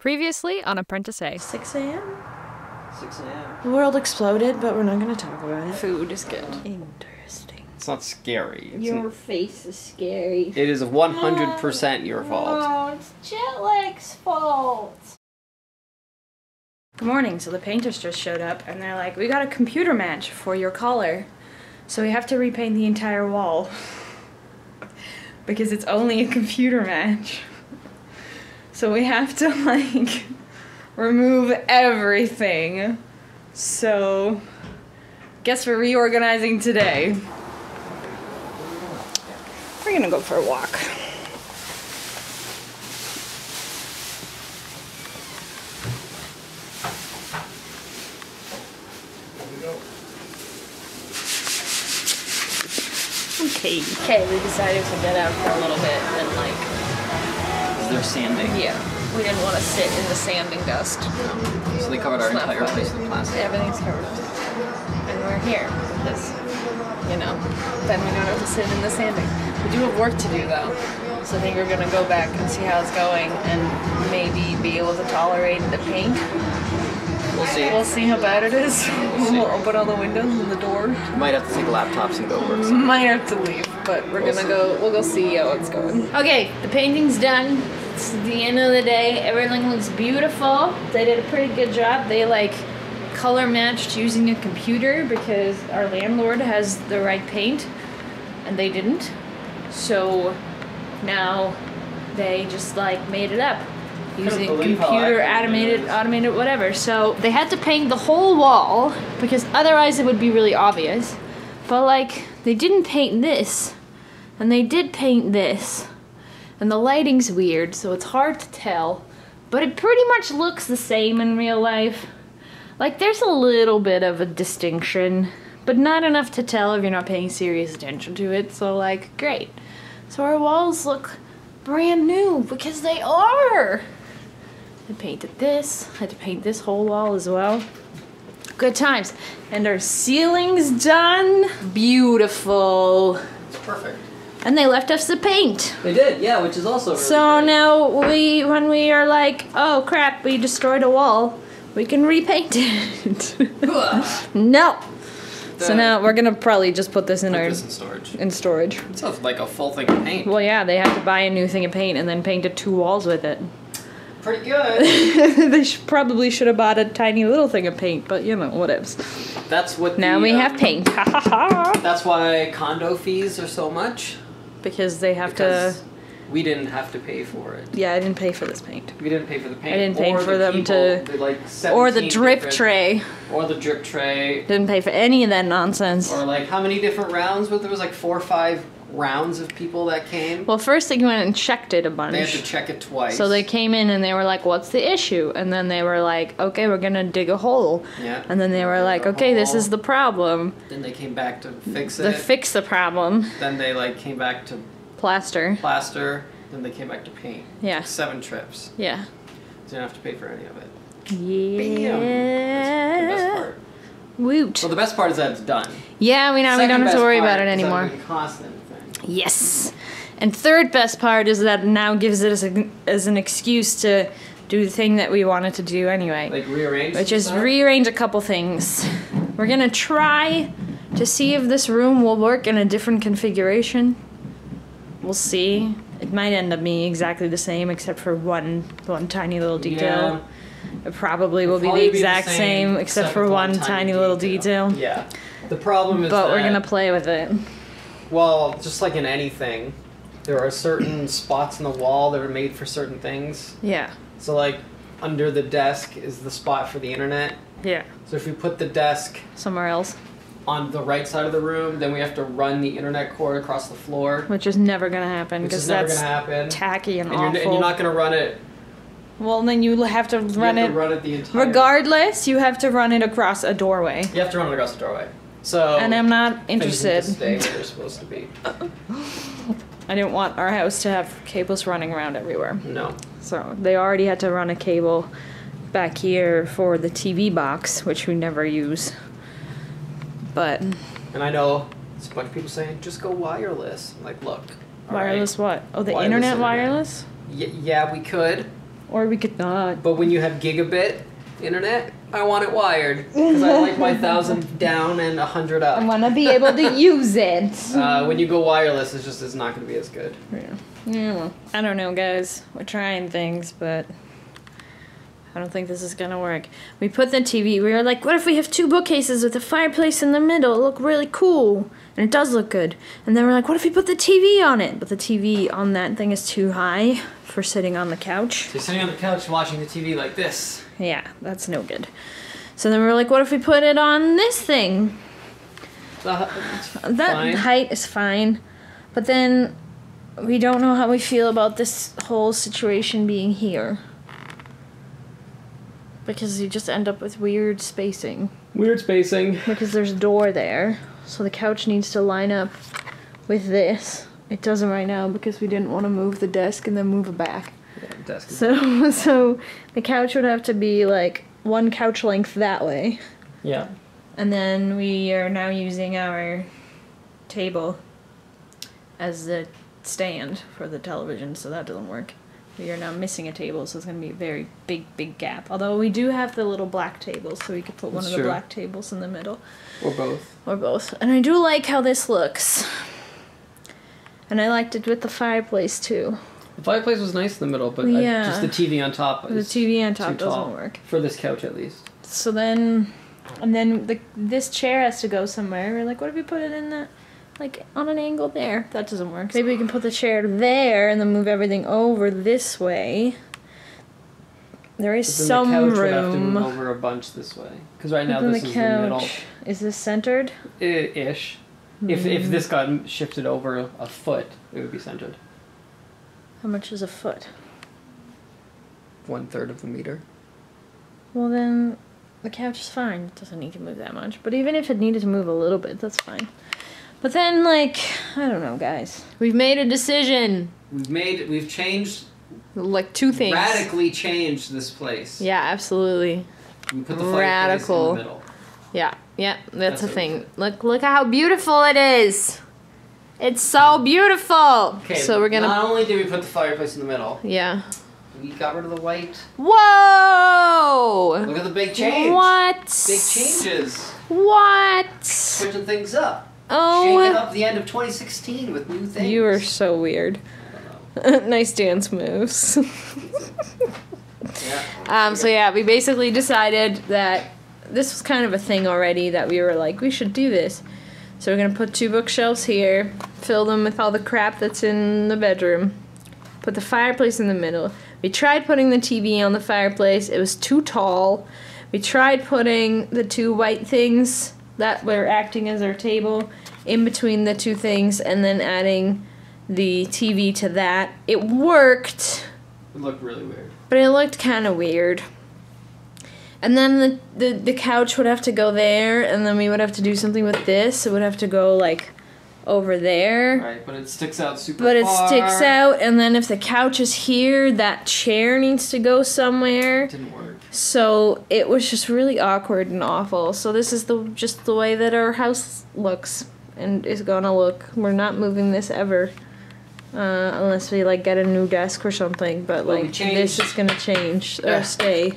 Previously on ApprenticeEh. 6 a.m.? 6 a.m. The world exploded, but we're not going to talk about it. Food is good. Interesting. It's not scary. Your face is scary. It is 100% your fault. No, it's Jetlag's fault. Good morning. So the painters just showed up, and they're like, we got a computer match for your collar. So we have to repaint the entire wall. Because it's only a computer match. So we have to, like, remove everything. So, guess we're reorganizing today. We're gonna go for a walk. Okay, we decided to get out for a little bit and, like... They're sanding. Yeah, we didn't want to sit in the sanding dust. No. So they covered our entire place with plastic. Everything's covered up. And we're here because, you know, then we don't have to sit in the sanding. We do have work to do though. So I think we're going to go back and see how it's going and maybe be able to tolerate the paint. We'll see. We'll see how bad it is. We'll open all the windows and the door. Might have to take laptops and go work. Might have to leave, but we'll go see how it's going. Okay, the painting's done. It's the end of the day. Everything looks beautiful. They did a pretty good job. They like color matched using a computer because our landlord has the right paint and they didn't. So now they just like made it up using computer automated whatever. So they had to paint the whole wall because otherwise it would be really obvious. But like they didn't paint this and they did paint this. And the lighting's weird, so it's hard to tell. But it pretty much looks the same in real life. Like, there's a little bit of a distinction, but not enough to tell if you're not paying serious attention to it. So, like, great. So our walls look brand new, because they are! I painted this. I had to paint this whole wall as well. Good times. And our ceiling's done. Beautiful. It's perfect. And they left us the paint. They did, yeah, which is also really So great. now when we are like, oh crap, we destroyed a wall, we can repaint it. No. So now we're gonna probably just put this in storage. in storage. It's like a full thing of paint. Well, yeah, they have to buy a new thing of paint and then painted 2 walls with it. Pretty good. They probably should have bought a tiny little thing of paint, but you know, whatevs. That's what. Now we have paint. Ha ha ha. That's why condo fees are so much. Because they have to. We didn't have to pay for it. Yeah, I didn't pay for this paint. We didn't pay for the paint. I didn't pay for them to. Like or the drip tray. Or the drip tray. Didn't pay for any of that nonsense. Or like how many different rounds? There was like 4 or 5 rounds of people that came. Well, first they went and checked it a bunch. They had to check it twice. So they came in and they were like, what's the issue? And then they were like, okay, we're gonna dig a hole. Yeah. And then they were like, okay, this is the problem. Then they came back to fix it. To fix the problem. Then they like came back to plaster. Then they came back to paint. Yeah. 7 trips. Yeah. So you didn't have to pay for any of it. Yeah. That's the best part. Woot. Well, the best part is that it's done. Yeah, we don't have to worry about it anymore. That's a constant thing. Yes. And third best part is that it now gives it as an excuse to do the thing that we wanted to do anyway. Like rearrange? Which is rearrange a couple things. We're gonna try to see if this room will work in a different configuration. We'll see. It might end up being exactly the same except for one tiny little detail. Yeah. It probably will be the exact same except for one tiny little detail. Yeah. The problem is but we're gonna play with it. Well, just like in anything, there are certain spots in the wall that are made for certain things. Yeah. So like under the desk is the spot for the internet. Yeah. So if we put the desk somewhere else on the right side of the room, then we have to run the internet cord across the floor. Which is never gonna happen because that's tacky and awful. And you're not gonna run it. Well, then you have to run it. The entire. Regardless, you have to run it across a doorway. You have to run it across the doorway. So. And I'm not interested. Things need to stay where they're supposed to be. I didn't want our house to have cables running around everywhere. No. So they already had to run a cable back here for the TV box, which we never use. But. And I know it's a bunch of people saying, just go wireless. I'm like, look. Wireless what? Oh, the wireless internet wireless? Yeah, we could. Or we could not. But when you have gigabit internet, I want it wired. Because I like my 1,000 down and 100 up. I want to be able to use it. When you go wireless, it's not going to be as good. Yeah, well, I don't know, guys. We're trying things, but I don't think this is gonna work. We put the TV, we were like, what if we have 2 bookcases with a fireplace in the middle? It'll look really cool. And it does look good. And then we're like, what if we put the TV on it? But the TV on that thing is too high for sitting on the couch. So you're sitting on the couch watching the TV like this. Yeah, that's no good. So then we were like, what if we put it on this thing? That That height is fine. But then we don't know how we feel about this whole situation being here. Because you just end up with weird spacing. Weird spacing. Because there's a door there. So the couch needs to line up with this. It doesn't right now because we didn't want to move the desk and then move it back. Yeah, desk. So the couch would have to be like 1 couch length that way. Yeah. And then we are now using our table as the stand for the television, so that doesn't work. We are now missing a table, so it's going to be a very big gap. Although we do have the little black tables, so we could put one of the black tables in the middle. Or both. Or both. And I do like how this looks. And I liked it with the fireplace, too. The fireplace was nice in the middle, but Yeah. just the TV on top The is TV on top too tall. doesn't work. For this couch, at least. So then... And then this chair has to go somewhere. We're like, what if we put it in the... Like, on an angle there. That doesn't work. Maybe we can put the chair there and then move everything over this way. There is some the couch room. would have to move over a bunch this way. Because right now this is the middle. Is this centered? Ish. If this got shifted over a foot, it would be centered. How much is a foot? 1/3 of a meter. Well then, the couch is fine. It doesn't need to move that much. But even if it needed to move a little bit, that's fine. But then, like, I don't know, guys. We've made a decision. We've changed, like, 2 things. radically changed this place. Yeah, absolutely. We put the fireplace in the middle. Yeah, that's a thing. Look how beautiful it is. It's so beautiful. Okay, so we're gonna. Not only did we put the fireplace in the middle, Yeah. we got rid of the white. Whoa! Look at the big change. What? Big changes. What? Switching things up. Oh. Shaking up the end of 2016 with new things. You are so weird. Nice dance moves. Yeah. So yeah, we basically decided that this was kind of a thing already that we were like, we should do this. So we're gonna put 2 bookshelves here, fill them with all the crap that's in the bedroom, put the fireplace in the middle. We tried putting the TV on the fireplace, it was too tall. We tried putting the 2 white things that were acting as our table in between the 2 things and then adding the TV to that. It worked. It looked really weird. But it looked kind of weird. And then the couch would have to go there, and then we would have to do something with this. It would have to go, like, over there. Right, but it sticks out super But it far. sticks out, and then if the couch is here, that chair needs to go somewhere. It didn't work. So it was just really awkward and awful. So this is just the way that our house looks and is gonna look. We're not moving this ever. Unless we, like, get a new desk or something. But, Well, like, this is gonna change or stay.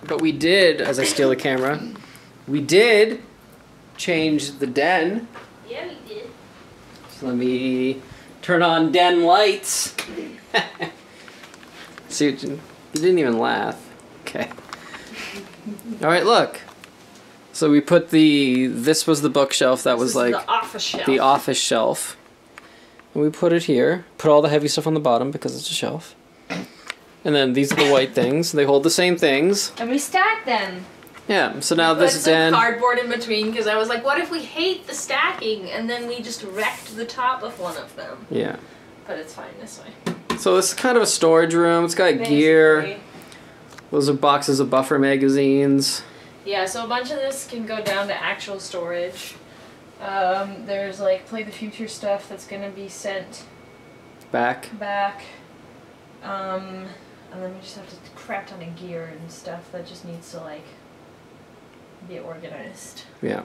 But we did, as I steal the camera, we did change the den. Yeah, we did. So let me turn on den lights. See, you didn't even laugh. Okay. All right, look. So we put this was the bookshelf that was like the office shelf. the office shelf. And we put it here. Put all the heavy stuff on the bottom because it's a shelf. And then these are the white things. They hold the same things. And we stacked them. Yeah, so now Put this some den... cardboard in between because I was like, what if we hate the stacking and then we just wrecked the top of one of them? Yeah. But it's fine this way. So this is kind of a storage room. It's got gear. Basically. Those are boxes of buffer magazines. Yeah, so a bunch of this can go down to actual storage. There's like Play the Future stuff that's gonna be sent Back. And then we just have to crap ton of gear and stuff that just needs to like be organized. Yeah.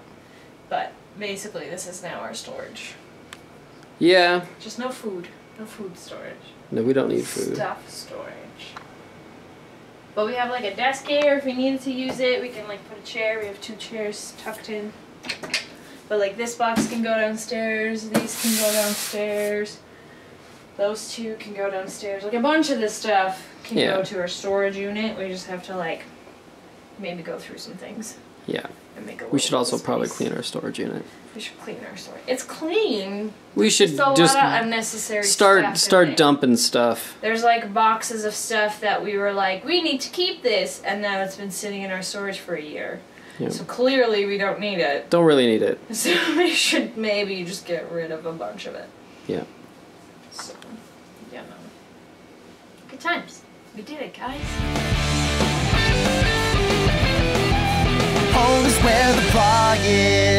But basically this is now our storage. Yeah. Just no food. No food storage. No, we don't need food. Stuff storage. But we have like a desk here if we needed to use it. We can like put a chair. We have 2 chairs tucked in. But like this box can go downstairs. These can go downstairs. Those 2 can go downstairs. Like a bunch of this stuff can go to our storage unit. We just have to like maybe go through some things. Yeah. And make a we should also space. probably clean our storage unit. We should clean our storage. It's clean. We should Just a lot of unnecessary stuff start in it. dumping stuff. There's like boxes of stuff that we were like, we need to keep this, and now it's been sitting in our storage for a year. Yeah. So clearly we don't need it. Don't really need it. So we should maybe just get rid of a bunch of it. Yeah. So, yeah, no. Good times. We did it, guys. Home is where the bar is.